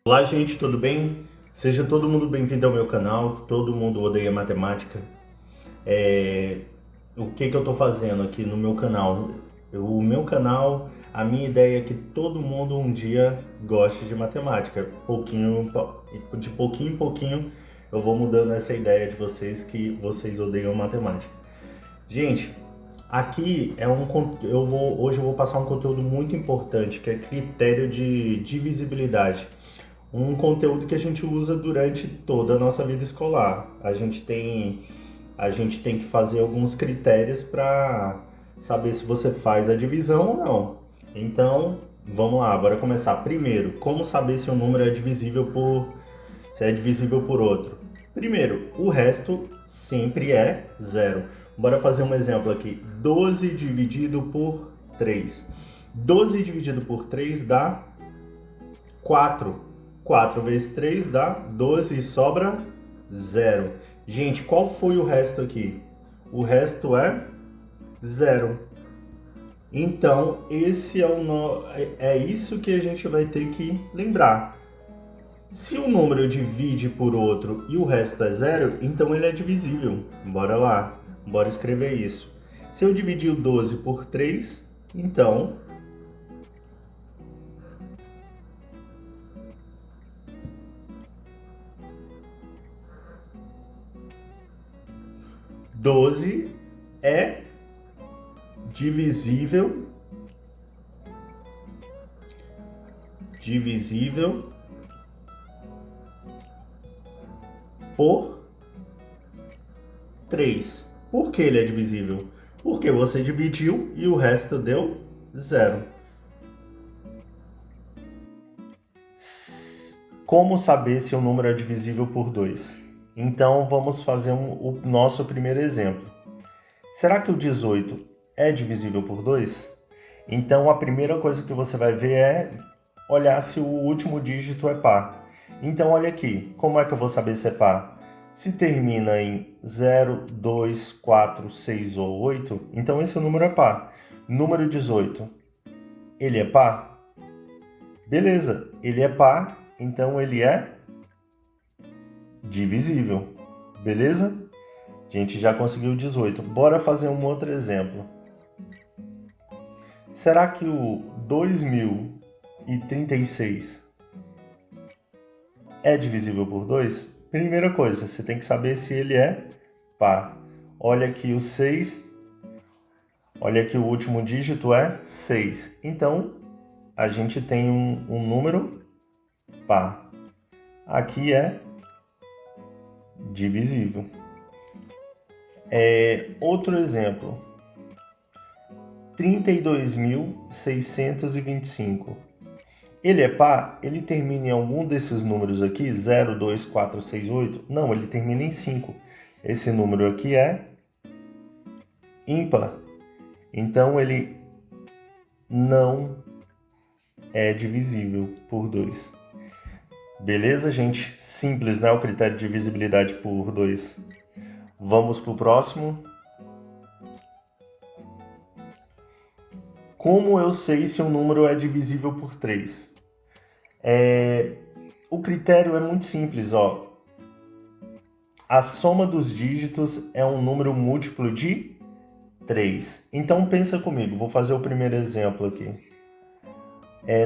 Olá, gente, tudo bem? Seja todo mundo bem-vindo ao meu canal. Todo mundo odeia matemática. O que eu estou fazendo aqui no meu canal? O meu canal, a minha ideia é que todo mundo um dia goste de matemática. De pouquinho em pouquinho eu vou mudando essa ideia de vocês que vocês odeiam matemática. Gente, aqui hoje eu vou passar um conteúdo muito importante, que é critério de divisibilidade. Um conteúdo que a gente usa durante toda a nossa vida escolar. A gente tem que fazer alguns critérios para saber se você faz a divisão ou não. Então, vamos lá, bora começar. Primeiro, como saber se um número se é divisível por outro? Primeiro, o resto sempre é zero. Bora fazer um exemplo aqui. 12 dividido por 3. 12 dividido por 3 dá 4. 4 vezes 3 dá 12 e sobra zero. Gente, qual foi o resto aqui? O resto é zero. Então, é isso que a gente vai ter que lembrar. Se o número divide por outro e o resto é zero, então ele é divisível. Bora lá, bora escrever isso. Se eu dividir o 12 por 3, então 12 é divisível por 3. Por que ele é divisível? Porque você dividiu e o resto deu zero. Como saber se o número é divisível por 2? Então vamos fazer o nosso primeiro exemplo. Será que o 18 é divisível por 2? Então a primeira coisa que você vai ver é olhar se o último dígito é par. Então olha aqui, como é que eu vou saber se é par? Se termina em 0, 2, 4, 6 ou 8, então esse número é par. Número 18, ele é par? Beleza, ele é par, então ele é divisível. Beleza? A gente já conseguiu 18. Bora fazer um outro exemplo. Será que o 2036 é divisível por 2? Primeira coisa, você tem que saber se ele é par. Olha aqui o 6, olha aqui o último dígito é 6. Então, a gente tem um número par. Aqui é divisível. Outro exemplo. 32.625. Ele é par? Ele termina em algum desses números aqui? 0, 2, 4, 6, 8? Não, ele termina em 5. Esse número aqui é ímpar. Então, ele não é divisível por 2. Beleza, gente? Simples, né? O critério de divisibilidade por 2. Vamos para o próximo. Como eu sei se um número é divisível por 3? O critério é muito simples, ó. A soma dos dígitos é um número múltiplo de 3. Então pensa comigo, vou fazer o primeiro exemplo aqui.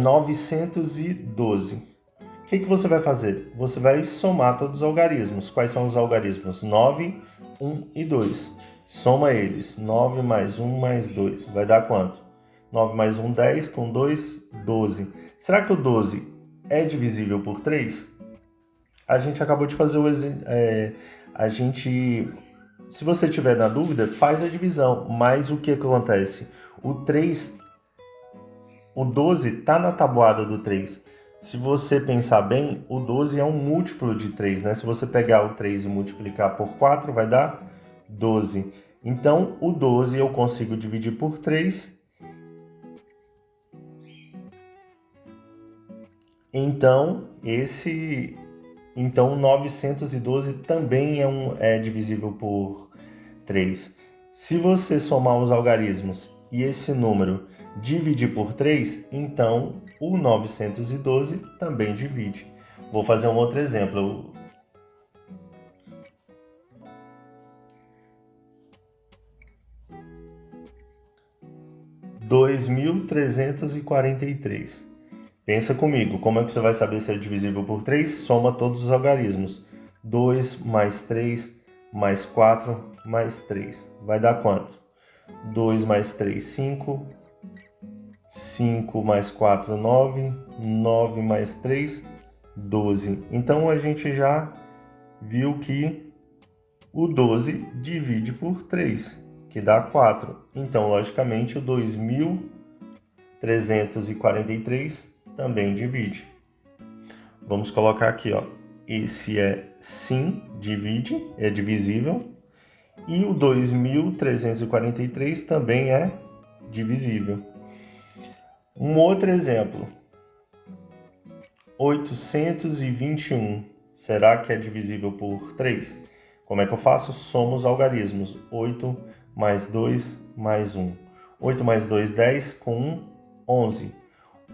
912. O que você vai fazer? Você vai somar todos os algarismos. Quais são os algarismos? 9, 1 e 2. Soma eles. 9 mais 1 mais 2. Vai dar quanto? 9 mais 1, 10, com 2, 12. Será que o 12 é divisível por 3? A gente acabou de fazer o exemplo. Se você tiver na dúvida, faz a divisão. Mas o que acontece? O 12 está na tabuada do 3. Se você pensar bem, o 12 é um múltiplo de 3, né? Se você pegar o 3 e multiplicar por 4, vai dar 12. Então, o 12 eu consigo dividir por 3. Então, 912 também é divisível por 3. Se você somar os algarismos e esse número dividir por 3, então o 912 também divide. Vou fazer um outro exemplo. 2.343. Pensa comigo, como é que você vai saber se é divisível por 3? Soma todos os algarismos. 2 mais 3 mais 4 mais 3. Vai dar quanto? 2 mais 3, 5. 5 mais 4, 9. 9 mais 3, 12. Então a gente já viu que o 12 divide por 3, que dá 4. Então, logicamente, o 2.343 também divide. Vamos colocar aqui, ó. Esse é sim, divide, é divisível. E o 2.343 também é divisível. Um outro exemplo. 821. Será que é divisível por 3? Como é que eu faço? Somo os algarismos. 8 mais 2 mais 1. 8 mais 2, 10. Com 1, 11.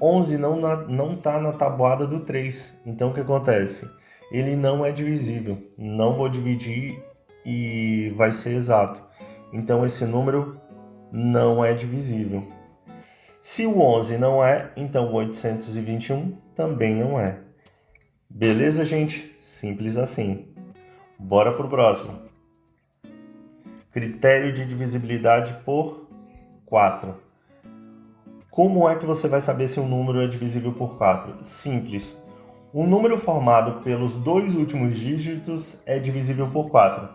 11 não está na tabuada do 3. Então, o que acontece? Ele não é divisível. Não vou dividir e vai ser exato. Então, esse número não é divisível. Se o 11 não é, então o 821 também não é. Beleza, gente? Simples assim. Bora pro próximo. Critério de divisibilidade por 4. Como é que você vai saber se um número é divisível por 4? Simples. Um número formado pelos dois últimos dígitos é divisível por 4.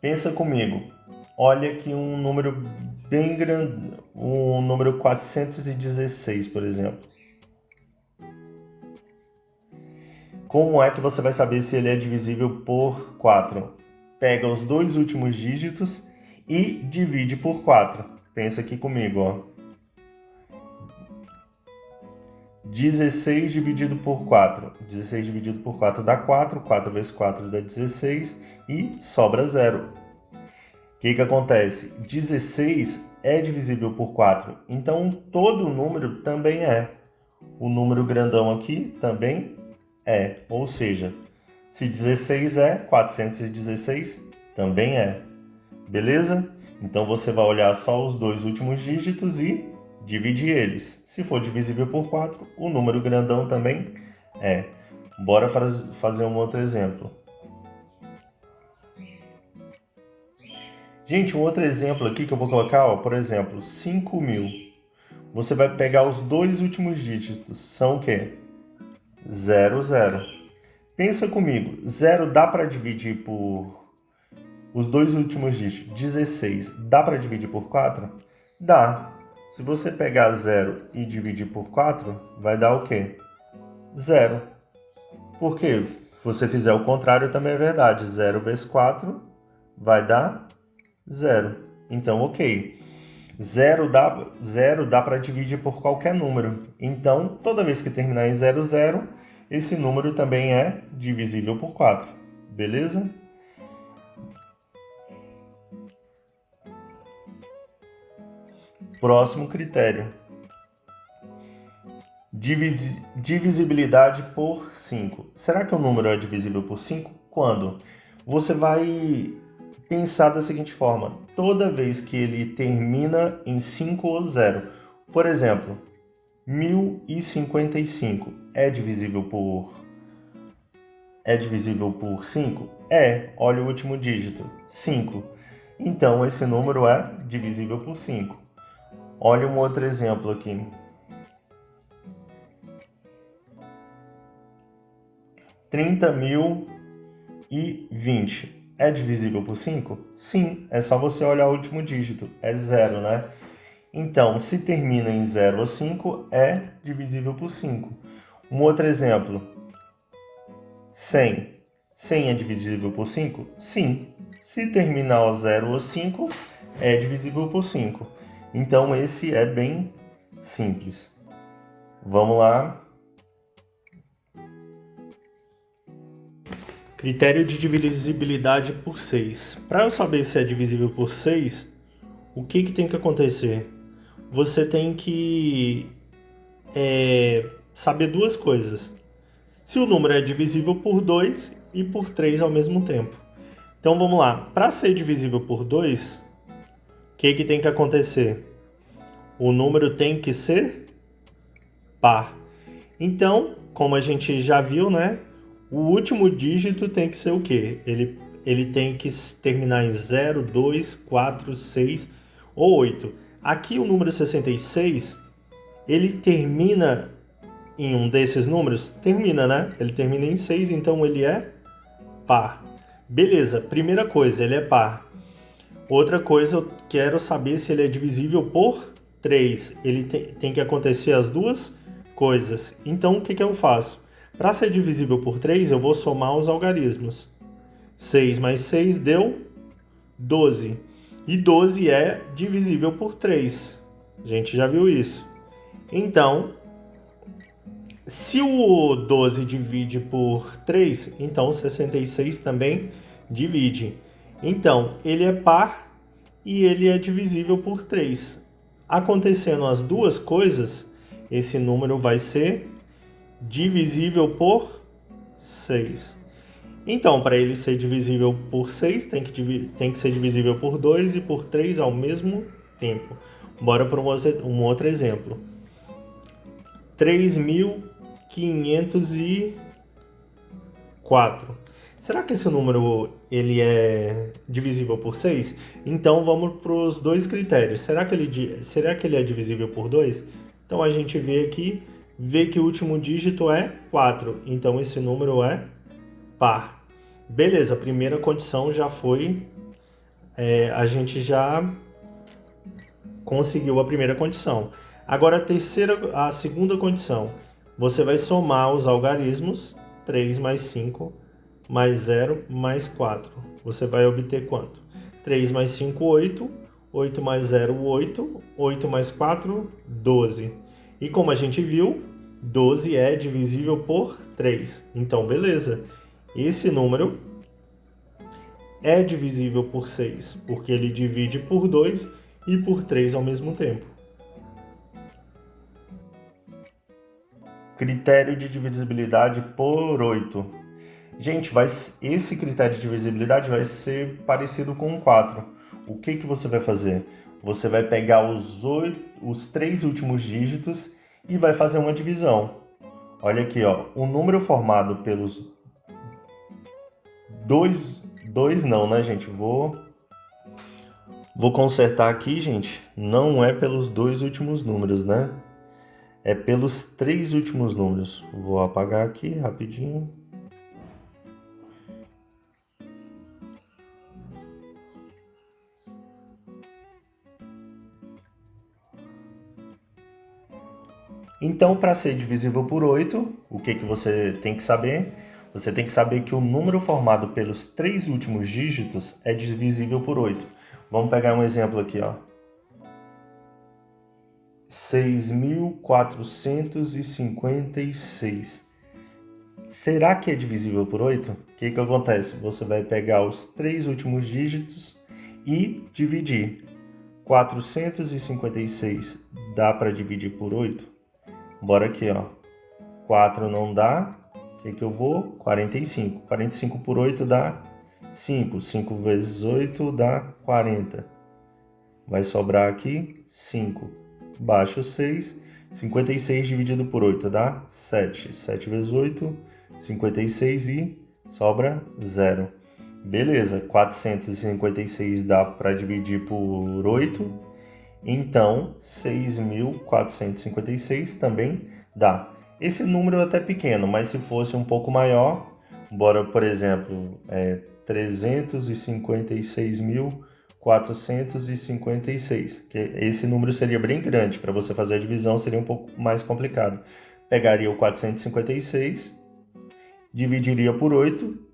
Pensa comigo. Olha aqui um número bem grande, um número 416, por exemplo. Como é que você vai saber se ele é divisível por 4? Pega os dois últimos dígitos e divide por 4. Pensa aqui comigo, ó. 16 dividido por 4. 16 dividido por 4 dá 4. 4 vezes 4 dá 16 e sobra 0. O que acontece? 16 é divisível por 4, então todo número também é. O número grandão aqui também é, ou seja, se 16 é, 416 também é. Beleza? Então você vai olhar só os dois últimos dígitos e dividir eles. Se for divisível por 4, o número grandão também é. Bora fazer um outro exemplo. Gente, um outro exemplo aqui que eu vou colocar, ó, por exemplo, 5.000. Você vai pegar os dois últimos dígitos, são o quê? 0, 0. Pensa comigo, 0 dá para dividir por... Os dois últimos dígitos, 16, dá para dividir por 4? Dá. Se você pegar 0 e dividir por 4, vai dar o quê? 0. Por quê? Se você fizer o contrário, também é verdade. 0 vezes 4 vai dar 0. Então, ok. 0 dá para dividir por qualquer número. Então, toda vez que terminar em 0, 0, esse número também é divisível por 4. Beleza? Próximo critério. Divisibilidade por 5. Será que o número é divisível por 5? Quando? Você vai pensar da seguinte forma. Toda vez que ele termina em 5 ou 0. Por exemplo, 1055 é divisível por 5? É. Olha o último dígito, 5. Então, esse número é divisível por 5. Olha um outro exemplo aqui. 30.020 é divisível por 5? Sim, é só você olhar o último dígito, é 0, né? Então, se termina em 0 ou 5, é divisível por 5. Um outro exemplo, 100. 100 é divisível por 5? Sim. Se terminar em 0 ou 5, é divisível por 5. Então, esse é bem simples. Vamos lá. Critério de divisibilidade por 6. Para eu saber se é divisível por 6, o que tem que acontecer? Você tem que saber duas coisas. se o número é divisível por 2 e por 3 ao mesmo tempo. Então vamos lá, para ser divisível por 2, o que tem que acontecer? O número tem que ser par. Então, como a gente já viu, né? O último dígito tem que ser o quê? Ele tem que terminar em 0, 2, 4, 6 ou 8. Aqui o número 66, ele termina em um desses números? Termina, né? Ele termina em 6, então ele é par. Beleza, primeira coisa, ele é par. Outra coisa, eu quero saber se ele é divisível por 3. Ele tem que acontecer as duas coisas. Então, o que eu faço? Para ser divisível por 3, eu vou somar os algarismos. 6 mais 6 deu 12. E 12 é divisível por 3. A gente já viu isso. Então, se o 12 divide por 3, então o 66 também divide. Então, ele é par e ele é divisível por 3. Acontecendo as duas coisas, esse número vai ser divisível por 6. Então, para ele ser divisível por 6, tem que ser divisível por 2 e por 3 ao mesmo tempo. Bora para um outro exemplo. 3.504. Será que esse número ele é divisível por 6? Então vamos para os dois critérios. Será que ele é divisível por 2? Então a gente vê que o último dígito é 4. Então esse número é par. Beleza, a primeira condição já foi... a gente já conseguiu a primeira condição. Agora a segunda condição. Você vai somar os algarismos, 3 mais 5, mais 0, mais 4. Você vai obter quanto? 3 mais 5, 8. 8 mais 0, 8. 8 mais 4, 12. E como a gente viu, 12 é divisível por 3. Então, beleza. Esse número é divisível por 6, porque ele divide por 2 e por 3 ao mesmo tempo. Critério de divisibilidade por 8. Gente, esse critério de divisibilidade vai ser parecido com o 4. O que você vai fazer? Você vai pegar os 3 últimos dígitos e vai fazer uma divisão. Olha aqui, ó, o número formado pelos dois não, né, gente? Vou consertar aqui, gente. Não é pelos 2 últimos números, né? É pelos 3 últimos números. Vou apagar aqui rapidinho. Então, para ser divisível por 8, o que você tem que saber? Você tem que saber que o número formado pelos 3 últimos dígitos é divisível por 8. Vamos pegar um exemplo aqui, ó. 6.456. Será que é divisível por 8? O que acontece? Você vai pegar os 3 últimos dígitos e dividir. 456 dá para dividir por 8? Bora aqui, ó. 4 não dá. O que eu vou? 45. 45 por 8 dá 5. 5 vezes 8 dá 40. Vai sobrar aqui 5. Baixo 6. 56 dividido por 8 dá 7. 7 vezes 8, 56 e sobra 0. Beleza, 456 dá para dividir por 8. Então, 6.456 também dá. Esse número é até pequeno, mas se fosse um pouco maior, bora, por exemplo, 356.456, que esse número seria bem grande, para você fazer a divisão seria um pouco mais complicado. Pegaria o 456, dividiria por 8,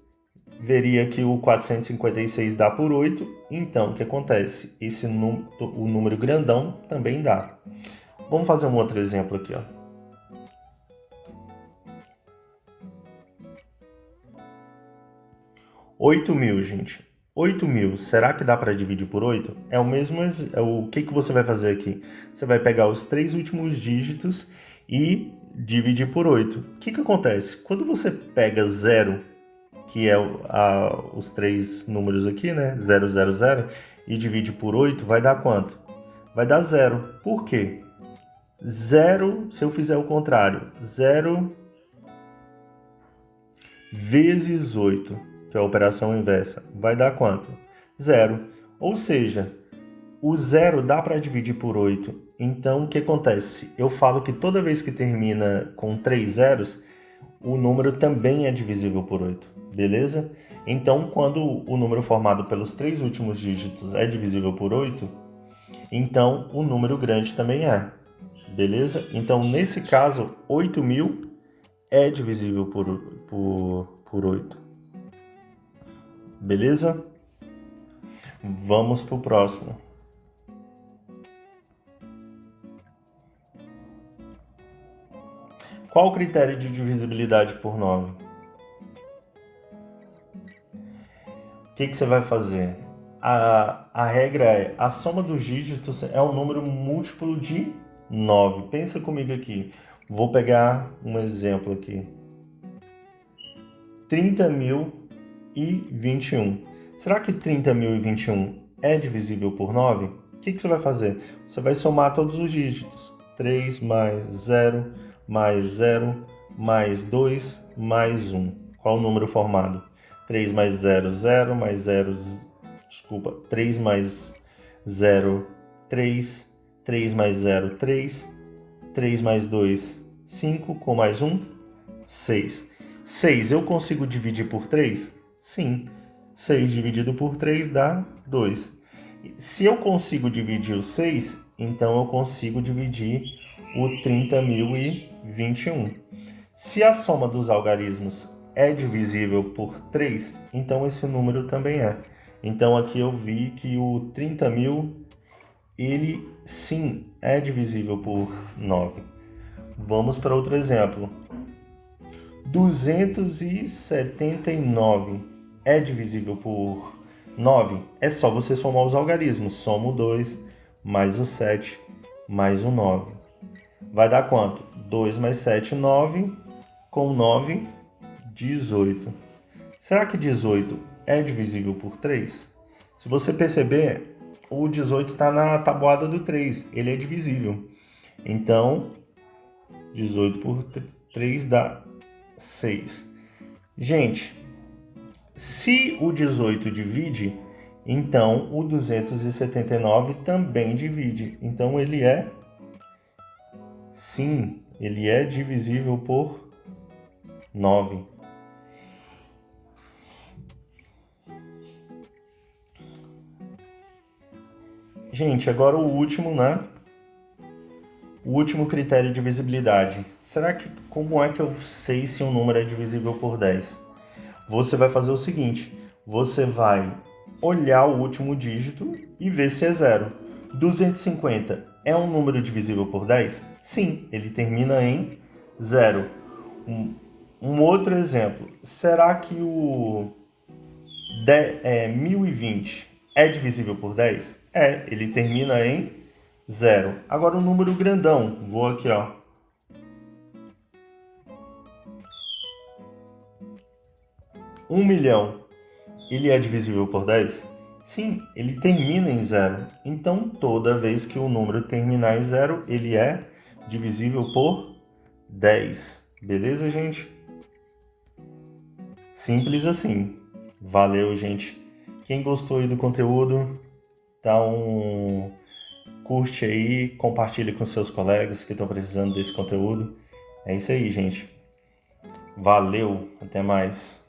veria que o 456 dá por 8, então o que acontece? O número grandão também dá. Vamos fazer um outro exemplo aqui, ó. 8.000, gente. 8.000, será que dá para dividir por 8? É o mesmo, o que você vai fazer aqui? Você vai pegar os 3 últimos dígitos e dividir por 8. O que acontece? Quando você pega 0, que é os três números aqui, né? 0, 0, 0, e divide por 8, vai dar quanto? Vai dar 0. Por quê? 0, se eu fizer o contrário, 0 vezes 8, que é a operação inversa, vai dar quanto? 0. Ou seja, o 0 dá para dividir por 8. Então, o que acontece? Eu falo que toda vez que termina com 3 zeros, o número também é divisível por 8, beleza? Então, quando o número formado pelos 3 últimos dígitos é divisível por 8, então o número grande também é, beleza? Então, nesse caso, 8.000 é divisível por 8, beleza? Vamos para o próximo. Qual o critério de divisibilidade por 9? O que você vai fazer? A regra é, a soma dos dígitos é um número múltiplo de 9. Pensa comigo aqui. Vou pegar um exemplo aqui. 30.021. Será que 30.021 é divisível por 9? O que você vai fazer? Você vai somar todos os dígitos. 3 mais 0, mais 0, mais 2, mais 1. Qual o número formado? 3 mais 0, 0, mais 0, desculpa, 3 mais 0, 3, 3 mais 0, 3, 3 mais 2, 5, com mais 1, 6. 6 eu consigo dividir por 3? Sim. 6 dividido por 3 dá 2. Se eu consigo dividir o 6, então eu consigo dividir o 30.021. Se a soma dos algarismos é divisível por 3, então esse número também é. Então aqui eu vi que o 30.000, ele sim é divisível por 9. Vamos para outro exemplo. 279 é divisível por 9? É só você somar os algarismos. Soma o 2, mais o 7, mais o 9. Vai dar quanto? 2 mais 7, 9. Com 9, 18. Será que 18 é divisível por 3? Se você perceber, o 18 está na tabuada do 3. Ele é divisível. Então, 18 por 3 dá 6. Gente, se o 18 divide, então o 279 também divide. Então ele é, sim, ele é divisível por 9. Gente, agora o último, né? O último critério de divisibilidade. Como é que eu sei se um número é divisível por 10? Você vai fazer o seguinte, você vai olhar o último dígito e ver se é 0. 250 é um número divisível por 10? Sim, ele termina em 0. Um outro exemplo, será que o 1020 é divisível por 10? É, ele termina em 0. Agora o número grandão, vou aqui, ó. 1 milhão, ele é divisível por 10? Sim, ele termina em 0. Então, toda vez que o número terminar em 0, ele é divisível por 10. Beleza, gente? Simples assim. Valeu, gente. Quem gostou aí do conteúdo, dá um curte aí, compartilhe com seus colegas que estão precisando desse conteúdo. É isso aí, gente. Valeu, até mais.